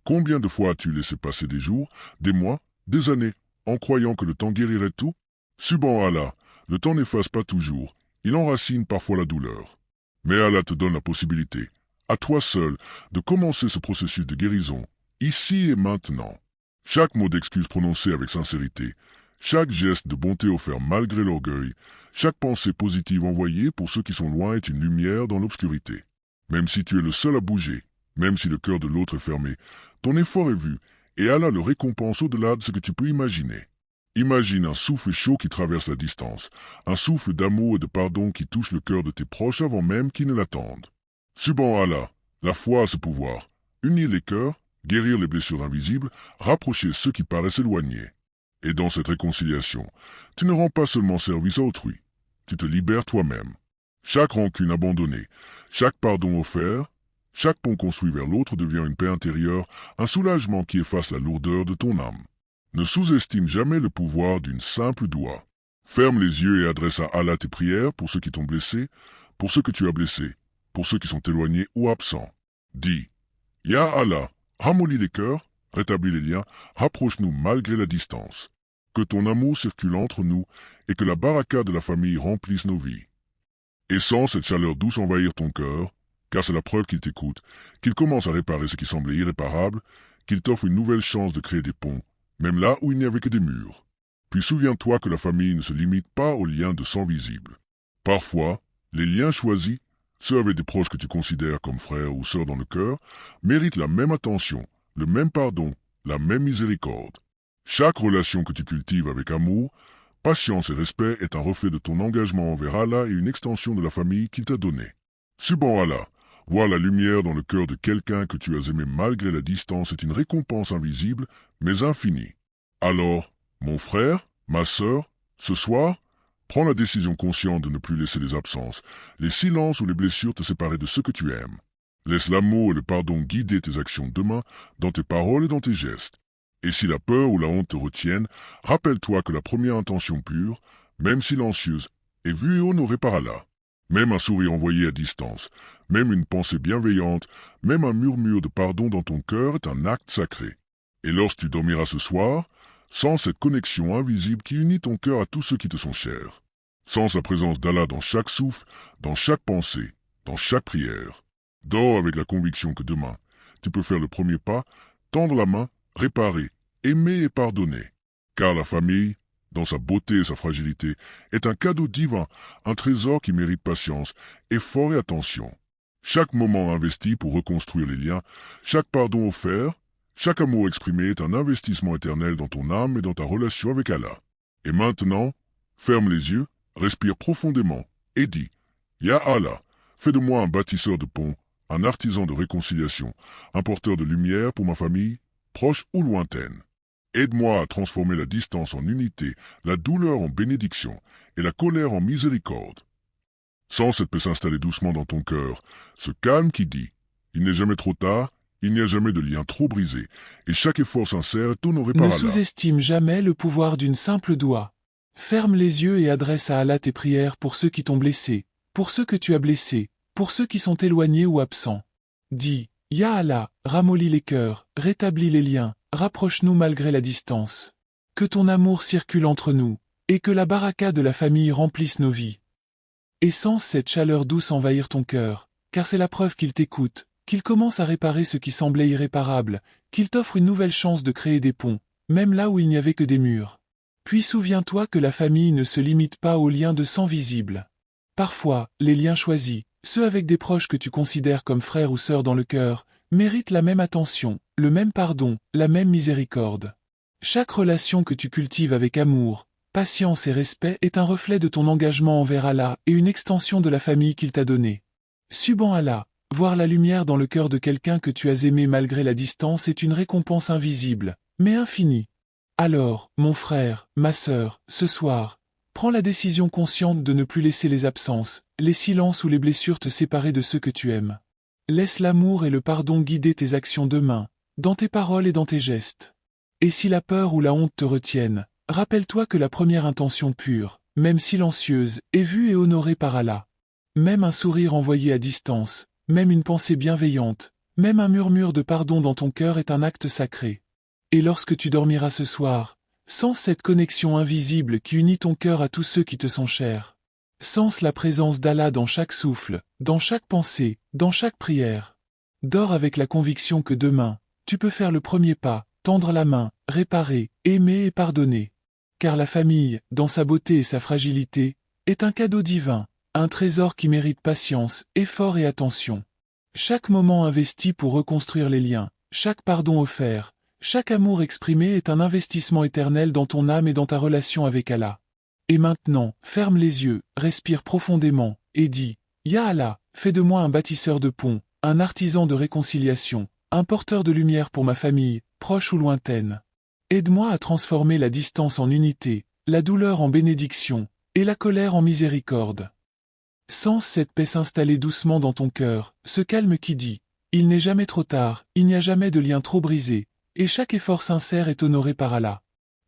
Combien de fois as-tu laissé passer des jours, des mois, des années, en croyant que le temps guérirait tout? Subhan Allah, le temps n'efface pas toujours, il enracine parfois la douleur. Mais Allah te donne la possibilité, à toi seul, de commencer ce processus de guérison, ici et maintenant. Chaque mot d'excuse prononcé avec sincérité, chaque geste de bonté offert malgré l'orgueil, chaque pensée positive envoyée pour ceux qui sont loin est une lumière dans l'obscurité. Même si tu es le seul à bouger, même si le cœur de l'autre est fermé, ton effort est vu, et Allah le récompense au-delà de ce que tu peux imaginer. Imagine un souffle chaud qui traverse la distance, un souffle d'amour et de pardon qui touche le cœur de tes proches avant même qu'ils ne l'attendent. Subhan Allah, la foi a ce pouvoir, unir les cœurs, guérir les blessures invisibles, rapprocher ceux qui paraissent éloignés. Et dans cette réconciliation, tu ne rends pas seulement service à autrui, tu te libères toi-même. Chaque rancune abandonnée, chaque pardon offert, chaque pont construit vers l'autre devient une paix intérieure, un soulagement qui efface la lourdeur de ton âme. Ne sous-estime jamais le pouvoir d'une simple doua. Ferme les yeux et adresse à Allah tes prières pour ceux qui t'ont blessé, pour ceux que tu as blessés, pour ceux qui sont éloignés ou absents. Dis, Ya Allah, ramollis les cœurs, rétablis les liens, rapproche-nous malgré la distance. Que ton amour circule entre nous et que la baraka de la famille remplisse nos vies. Et sens cette chaleur douce envahir ton cœur, car c'est la preuve qu'il t'écoute, qu'il commence à réparer ce qui semblait irréparable, qu'il t'offre une nouvelle chance de créer des ponts, même là où il n'y avait que des murs. Puis souviens-toi que la famille ne se limite pas aux liens de sang visibles. Parfois, les liens choisis, ceux avec des proches que tu considères comme frères ou sœurs dans le cœur, méritent la même attention, le même pardon la même miséricorde. Chaque relation que tu cultives avec amour, patience et respect est un reflet de ton engagement envers Allah et une extension de la famille qu'il t'a donnée. Subhanallah, voir la lumière dans le cœur de quelqu'un que tu as aimé malgré la distance est une récompense invisible, mais infinie. Alors, mon frère, ma sœur, ce soir, prends la décision consciente de ne plus laisser les absences, les silences ou les blessures te séparer de ceux que tu aimes. Laisse l'amour et le pardon guider tes actions demain, dans tes paroles et dans tes gestes. Et si la peur ou la honte te retiennent, rappelle-toi que la première intention pure, même silencieuse, est vue et honorée par Allah. Même un sourire envoyé à distance, même une pensée bienveillante, même un murmure de pardon dans ton cœur est un acte sacré. Et lorsque tu dormiras ce soir, sens cette connexion invisible qui unit ton cœur à tous ceux qui te sont chers. Sens la présence d'Allah dans chaque souffle, dans chaque pensée, dans chaque prière. Dors avec la conviction que demain, tu peux faire le premier pas, tendre la main, réparer, aimer et pardonner. Car la famille, dans sa beauté et sa fragilité, est un cadeau divin, un trésor qui mérite patience, effort et attention. Chaque moment investi pour reconstruire les liens, chaque pardon offert, chaque amour exprimé est un investissement éternel dans ton âme et dans ta relation avec Allah. Et maintenant, ferme les yeux, respire profondément et dis « Ya Allah, fais de moi un bâtisseur de ponts, un artisan de réconciliation, un porteur de lumière pour ma famille, proche ou lointaine. Aide-moi à transformer la distance en unité, la douleur en bénédiction et la colère en miséricorde. » Sens cette paix s'installer doucement dans ton cœur, ce calme qui dit « Il n'est jamais trop tard, il n'y a jamais de lien trop brisé, et chaque effort sincère est honoré par Ne Allah. » sous-estime jamais le pouvoir d'une simple doigt. Ferme les yeux et adresse à Allah tes prières pour ceux qui t'ont blessé, pour ceux que tu as blessés, pour ceux qui sont éloignés ou absents. Dis, Ya Allah, ramollis les cœurs, rétablis les liens, rapproche-nous malgré la distance. Que ton amour circule entre nous, et que la baraka de la famille remplisse nos vies. Et sens cette chaleur douce envahir ton cœur, car c'est la preuve qu'il t'écoute, qu'il commence à réparer ce qui semblait irréparable, qu'il t'offre une nouvelle chance de créer des ponts, même là où il n'y avait que des murs. Puis souviens-toi que la famille ne se limite pas aux liens de sang visibles. Parfois, les liens choisis, ceux avec des proches que tu considères comme frères ou sœurs dans le cœur, méritent la même attention, le même pardon, la même miséricorde. Chaque relation que tu cultives avec amour, patience et respect est un reflet de ton engagement envers Allah et une extension de la famille qu'il t'a donnée. Subhanallah, voir la lumière dans le cœur de quelqu'un que tu as aimé malgré la distance est une récompense invisible, mais infinie. Alors, mon frère, ma sœur, ce soir, prends la décision consciente de ne plus laisser les absences, les silences ou les blessures te séparer de ceux que tu aimes. Laisse l'amour et le pardon guider tes actions demain, dans tes paroles et dans tes gestes. Et si la peur ou la honte te retiennent, rappelle-toi que la première intention pure, même silencieuse, est vue et honorée par Allah. Même un sourire envoyé à distance, même une pensée bienveillante, même un murmure de pardon dans ton cœur est un acte sacré. Et lorsque tu dormiras ce soir, sens cette connexion invisible qui unit ton cœur à tous ceux qui te sont chers. Sens la présence d'Allah dans chaque souffle, dans chaque pensée, dans chaque prière. Dors avec la conviction que demain, tu peux faire le premier pas, tendre la main, réparer, aimer et pardonner. Car la famille, dans sa beauté et sa fragilité, est un cadeau divin, un trésor qui mérite patience, effort et attention. Chaque moment investi pour reconstruire les liens, chaque pardon offert, chaque amour exprimé est un investissement éternel dans ton âme et dans ta relation avec Allah. Et maintenant, ferme les yeux, respire profondément, et dis, Ya Allah, fais de moi un bâtisseur de ponts, un artisan de réconciliation, un porteur de lumière pour ma famille, proche ou lointaine. Aide-moi à transformer la distance en unité, la douleur en bénédiction, et la colère en miséricorde. Sens cette paix s'installer doucement dans ton cœur, ce calme qui dit, il n'est jamais trop tard, il n'y a jamais de lien trop brisé, et chaque effort sincère est honoré par Allah.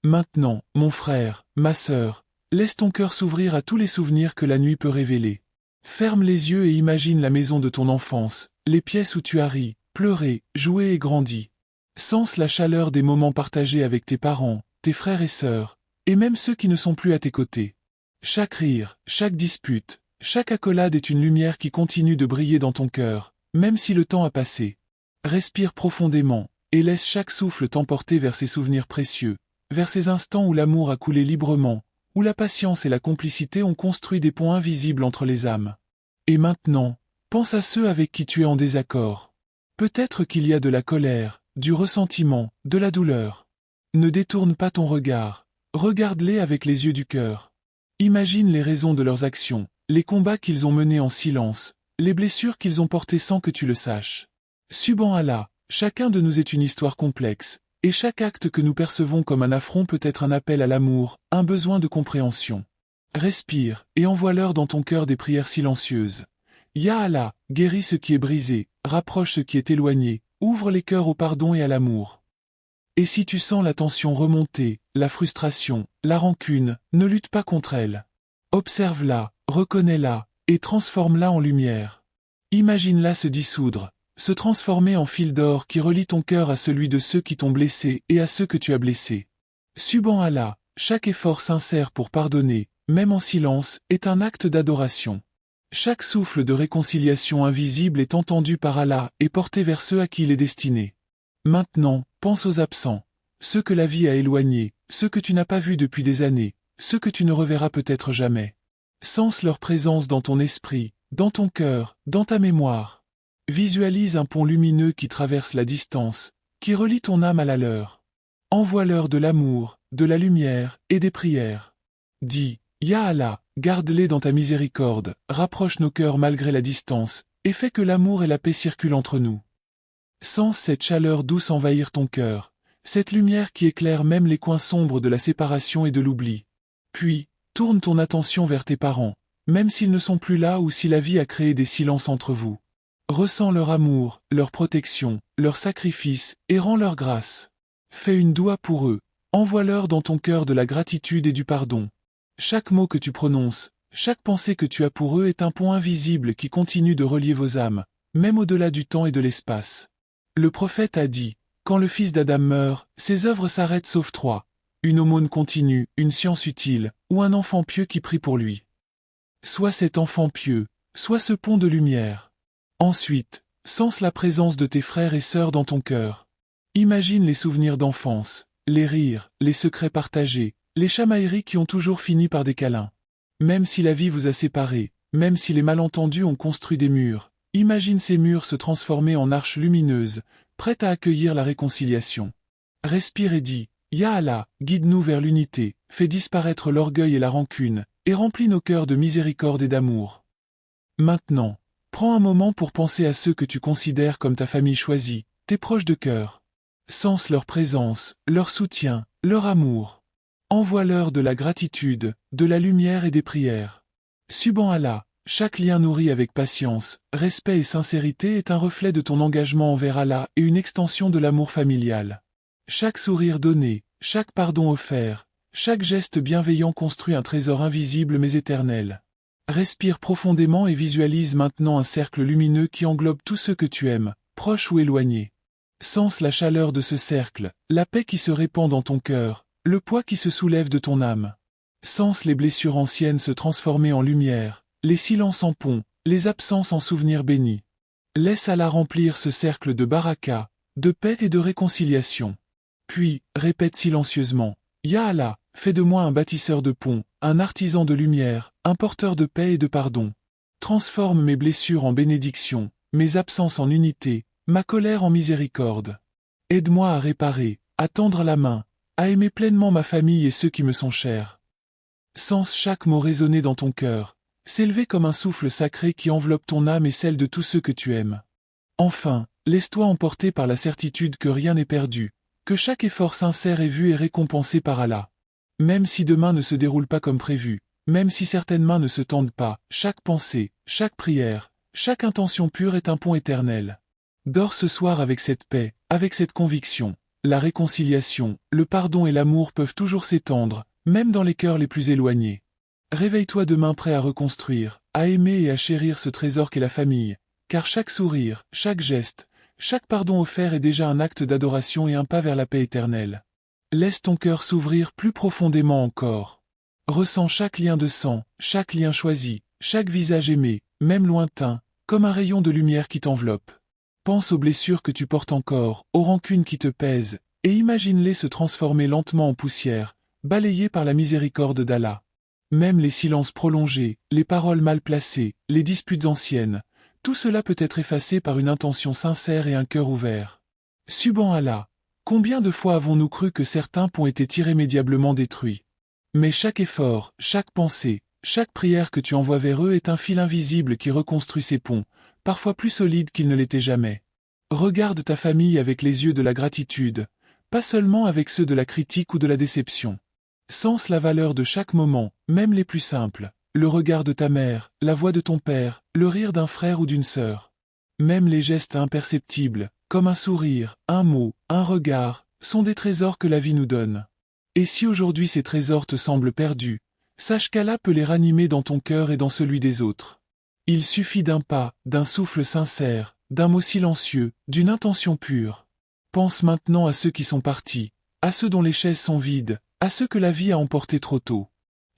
Maintenant, mon frère, ma sœur, laisse ton cœur s'ouvrir à tous les souvenirs que la nuit peut révéler. Ferme les yeux et imagine la maison de ton enfance, les pièces où tu as ri, pleuré, joué et grandi. Sens la chaleur des moments partagés avec tes parents, tes frères et sœurs, et même ceux qui ne sont plus à tes côtés. Chaque rire, chaque dispute, chaque accolade est une lumière qui continue de briller dans ton cœur, même si le temps a passé. Respire profondément, et laisse chaque souffle t'emporter vers ces souvenirs précieux, vers ces instants où l'amour a coulé librement, où la patience et la complicité ont construit des ponts invisibles entre les âmes. Et maintenant, pense à ceux avec qui tu es en désaccord. Peut-être qu'il y a de la colère, du ressentiment, de la douleur. Ne détourne pas ton regard, regarde-les avec les yeux du cœur. Imagine les raisons de leurs actions, les combats qu'ils ont menés en silence, les blessures qu'ils ont portées sans que tu le saches. Subhan Allah, chacun de nous est une histoire complexe, et chaque acte que nous percevons comme un affront peut être un appel à l'amour, un besoin de compréhension. Respire, et envoie-leur dans ton cœur des prières silencieuses. Ya Allah, guéris ce qui est brisé, rapproche ce qui est éloigné, ouvre les cœurs au pardon et à l'amour. Et si tu sens la tension remonter, la frustration, la rancune, ne lutte pas contre elle. Observe-la, reconnais-la, et transforme-la en lumière. Imagine-la se dissoudre, se transformer en fil d'or qui relie ton cœur à celui de ceux qui t'ont blessé et à ceux que tu as blessés. Subhan Allah, chaque effort sincère pour pardonner, même en silence, est un acte d'adoration. Chaque souffle de réconciliation invisible est entendu par Allah et porté vers ceux à qui il est destiné. Maintenant, pense aux absents, ceux que la vie a éloignés, ceux que tu n'as pas vus depuis des années, ceux que tu ne reverras peut-être jamais. Sens leur présence dans ton esprit, dans ton cœur, dans ta mémoire. Visualise un pont lumineux qui traverse la distance, qui relie ton âme à la leur. Envoie-leur de l'amour, de la lumière et des prières. Dis, Ya Allah, garde-les dans ta miséricorde, rapproche nos cœurs malgré la distance, et fais que l'amour et la paix circulent entre nous. Sens cette chaleur douce envahir ton cœur, cette lumière qui éclaire même les coins sombres de la séparation et de l'oubli. Puis, tourne ton attention vers tes parents, même s'ils ne sont plus là ou si la vie a créé des silences entre vous. Ressens leur amour, leur protection, leur sacrifice, et rends leur grâce. Fais une doua pour eux, envoie-leur dans ton cœur de la gratitude et du pardon. Chaque mot que tu prononces, chaque pensée que tu as pour eux est un pont invisible qui continue de relier vos âmes, même au-delà du temps et de l'espace. Le prophète a dit, quand le fils d'Adam meurt, ses œuvres s'arrêtent sauf trois, une aumône continue, une science utile, ou un enfant pieux qui prie pour lui. Sois cet enfant pieux, sois ce pont de lumière. Ensuite, sens la présence de tes frères et sœurs dans ton cœur. Imagine les souvenirs d'enfance, les rires, les secrets partagés, les chamailleries qui ont toujours fini par des câlins. Même si la vie vous a séparés, même si les malentendus ont construit des murs, imagine ces murs se transformer en arches lumineuses, prêtes à accueillir la réconciliation. Respire et dis, Ya Allah, guide-nous vers l'unité, fais disparaître l'orgueil et la rancune, et remplis nos cœurs de miséricorde et d'amour. Maintenant, prends un moment pour penser à ceux que tu considères comme ta famille choisie, tes proches de cœur. Sens leur présence, leur soutien, leur amour. Envoie-leur de la gratitude, de la lumière et des prières. Subhan Allah, chaque lien nourri avec patience, respect et sincérité est un reflet de ton engagement envers Allah et une extension de l'amour familial. Chaque sourire donné, chaque pardon offert, chaque geste bienveillant construit un trésor invisible mais éternel. Respire profondément et visualise maintenant un cercle lumineux qui englobe tous ceux que tu aimes, proches ou éloignés. Sens la chaleur de ce cercle, la paix qui se répand dans ton cœur, le poids qui se soulève de ton âme. Sens les blessures anciennes se transformer en lumière, les silences en ponts, les absences en souvenirs bénis. Laisse Allah remplir ce cercle de baraka, de paix et de réconciliation. Puis, répète silencieusement, Ya Allah, fais de moi un bâtisseur de ponts, un artisan de lumière, un porteur de paix et de pardon. Transforme mes blessures en bénédiction, mes absences en unité, ma colère en miséricorde. Aide-moi à réparer, à tendre la main, à aimer pleinement ma famille et ceux qui me sont chers. Sens chaque mot résonner dans ton cœur, s'élever comme un souffle sacré qui enveloppe ton âme et celle de tous ceux que tu aimes. Enfin, laisse-toi emporter par la certitude que rien n'est perdu, que chaque effort sincère est vu et récompensé par Allah. Même si demain ne se déroule pas comme prévu, même si certaines mains ne se tendent pas, chaque pensée, chaque prière, chaque intention pure est un pont éternel. Dors ce soir avec cette paix, avec cette conviction. La réconciliation, le pardon et l'amour peuvent toujours s'étendre, même dans les cœurs les plus éloignés. Réveille-toi demain prêt à reconstruire, à aimer et à chérir ce trésor qu'est la famille, car chaque sourire, chaque geste, chaque pardon offert est déjà un acte d'adoration et un pas vers la paix éternelle. Laisse ton cœur s'ouvrir plus profondément encore. Ressens chaque lien de sang, chaque lien choisi, chaque visage aimé, même lointain, comme un rayon de lumière qui t'enveloppe. Pense aux blessures que tu portes encore, aux rancunes qui te pèsent, et imagine-les se transformer lentement en poussière, balayées par la miséricorde d'Allah. Même les silences prolongés, les paroles mal placées, les disputes anciennes, tout cela peut être effacé par une intention sincère et un cœur ouvert. Subhan Allah, combien de fois avons-nous cru que certains ponts étaient irrémédiablement détruits? Mais chaque effort, chaque pensée, chaque prière que tu envoies vers eux est un fil invisible qui reconstruit ces ponts, parfois plus solides qu'ils ne l'étaient jamais. Regarde ta famille avec les yeux de la gratitude, pas seulement avec ceux de la critique ou de la déception. Sens la valeur de chaque moment, même les plus simples, le regard de ta mère, la voix de ton père, le rire d'un frère ou d'une sœur. Même les gestes imperceptibles, comme un sourire, un mot, un regard, sont des trésors que la vie nous donne. Et si aujourd'hui ces trésors te semblent perdus, sache qu'Allah peut les ranimer dans ton cœur et dans celui des autres. Il suffit d'un pas, d'un souffle sincère, d'un mot silencieux, d'une intention pure. Pense maintenant à ceux qui sont partis, à ceux dont les chaises sont vides, à ceux que la vie a emportés trop tôt.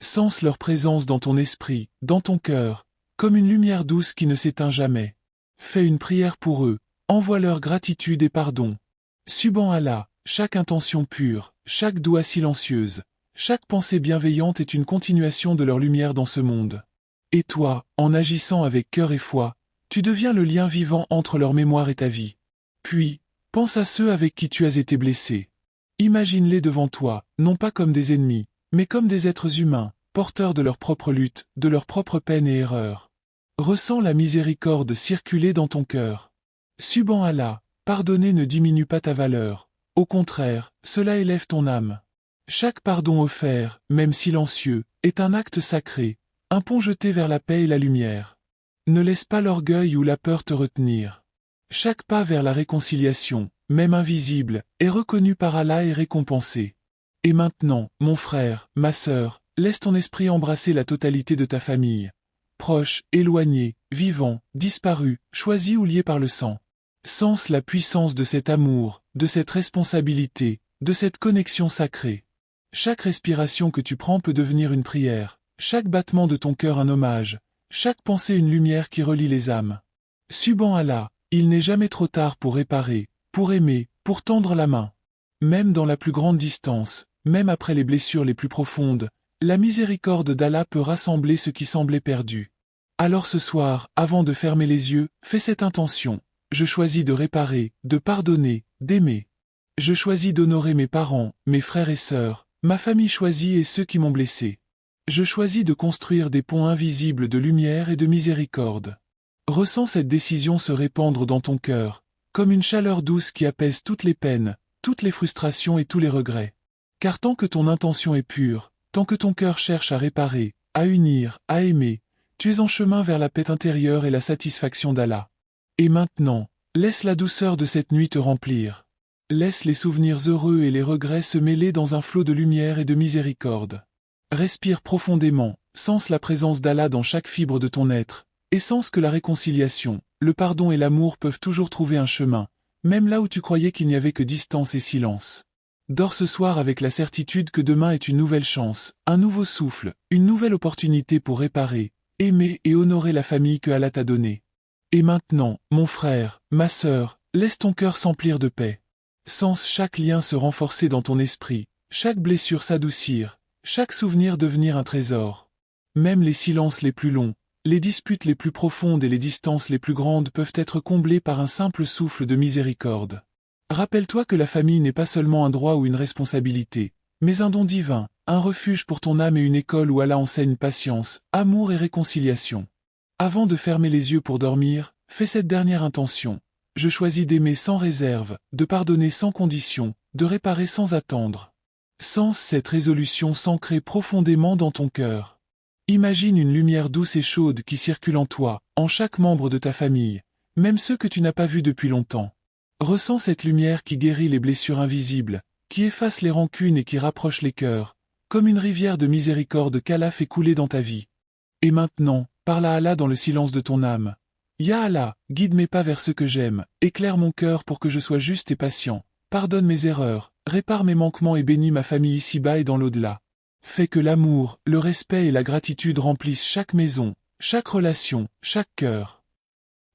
Sens leur présence dans ton esprit, dans ton cœur, comme une lumière douce qui ne s'éteint jamais. Fais une prière pour eux, envoie-leur gratitude et pardon. Subhan Allah, chaque intention pure, chaque doua silencieuse, chaque pensée bienveillante est une continuation de leur lumière dans ce monde. Et toi, en agissant avec cœur et foi, tu deviens le lien vivant entre leur mémoire et ta vie. Puis, pense à ceux avec qui tu as été blessé. Imagine-les devant toi, non pas comme des ennemis, mais comme des êtres humains, porteurs de leur propre lutte, de leur propre peine et erreur. Ressens la miséricorde circuler dans ton cœur. Subhan Allah, pardonner ne diminue pas ta valeur. Au contraire, cela élève ton âme. Chaque pardon offert, même silencieux, est un acte sacré, un pont jeté vers la paix et la lumière. Ne laisse pas l'orgueil ou la peur te retenir. Chaque pas vers la réconciliation, même invisible, est reconnu par Allah et récompensé. Et maintenant, mon frère, ma sœur, laisse ton esprit embrasser la totalité de ta famille. Proches, éloignés, vivants, disparus, choisis ou liés par le sang. Sens la puissance de cet amour, de cette responsabilité, de cette connexion sacrée. Chaque respiration que tu prends peut devenir une prière, chaque battement de ton cœur un hommage, chaque pensée une lumière qui relie les âmes. Subhan Allah, il n'est jamais trop tard pour réparer, pour aimer, pour tendre la main. Même dans la plus grande distance, même après les blessures les plus profondes, la miséricorde d'Allah peut rassembler ce qui semblait perdu. Alors ce soir, avant de fermer les yeux, fais cette intention. Je choisis de réparer, de pardonner, d'aimer. Je choisis d'honorer mes parents, mes frères et sœurs, ma famille choisie et ceux qui m'ont blessé. Je choisis de construire des ponts invisibles de lumière et de miséricorde. Ressens cette décision se répandre dans ton cœur, comme une chaleur douce qui apaise toutes les peines, toutes les frustrations et tous les regrets. Car tant que ton intention est pure, tant que ton cœur cherche à réparer, à unir, à aimer, tu es en chemin vers la paix intérieure et la satisfaction d'Allah. Et maintenant, laisse la douceur de cette nuit te remplir. Laisse les souvenirs heureux et les regrets se mêler dans un flot de lumière et de miséricorde. Respire profondément, sens la présence d'Allah dans chaque fibre de ton être, et sens que la réconciliation, le pardon et l'amour peuvent toujours trouver un chemin, même là où tu croyais qu'il n'y avait que distance et silence. Dors ce soir avec la certitude que demain est une nouvelle chance, un nouveau souffle, une nouvelle opportunité pour réparer, aimer et honorer la famille que Allah t'a donnée. Et maintenant, mon frère, ma sœur, laisse ton cœur s'emplir de paix. Sens chaque lien se renforcer dans ton esprit, chaque blessure s'adoucir, chaque souvenir devenir un trésor. Même les silences les plus longs, les disputes les plus profondes et les distances les plus grandes peuvent être comblées par un simple souffle de miséricorde. Rappelle-toi que la famille n'est pas seulement un droit ou une responsabilité, mais un don divin, un refuge pour ton âme et une école où Allah enseigne patience, amour et réconciliation. Avant de fermer les yeux pour dormir, fais cette dernière intention. Je choisis d'aimer sans réserve, de pardonner sans condition, de réparer sans attendre. Sens cette résolution s'ancrer profondément dans ton cœur. Imagine une lumière douce et chaude qui circule en toi, en chaque membre de ta famille, même ceux que tu n'as pas vus depuis longtemps. Ressens cette lumière qui guérit les blessures invisibles, qui efface les rancunes et qui rapproche les cœurs, comme une rivière de miséricorde qu'Allah fait couler dans ta vie. Et maintenant, parle à Allah dans le silence de ton âme. Ya Allah, guide mes pas vers ce que j'aime, éclaire mon cœur pour que je sois juste et patient, pardonne mes erreurs, répare mes manquements et bénis ma famille ici-bas et dans l'au-delà. Fais que l'amour, le respect et la gratitude remplissent chaque maison, chaque relation, chaque cœur.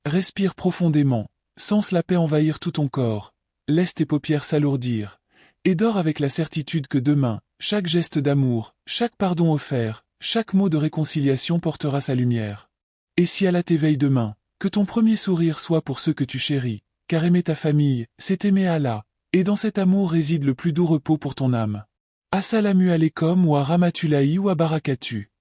Respire profondément, sens la paix envahir tout ton corps, laisse tes paupières s'alourdir, et dors avec la certitude que demain, chaque geste d'amour, chaque pardon offert, chaque mot de réconciliation portera sa lumière. Et si Allah t'éveille demain, que ton premier sourire soit pour ceux que tu chéris, car aimer ta famille, c'est aimer Allah, et dans cet amour réside le plus doux repos pour ton âme. Assalamu alaikum wa rahmatullahi wa barakatuh.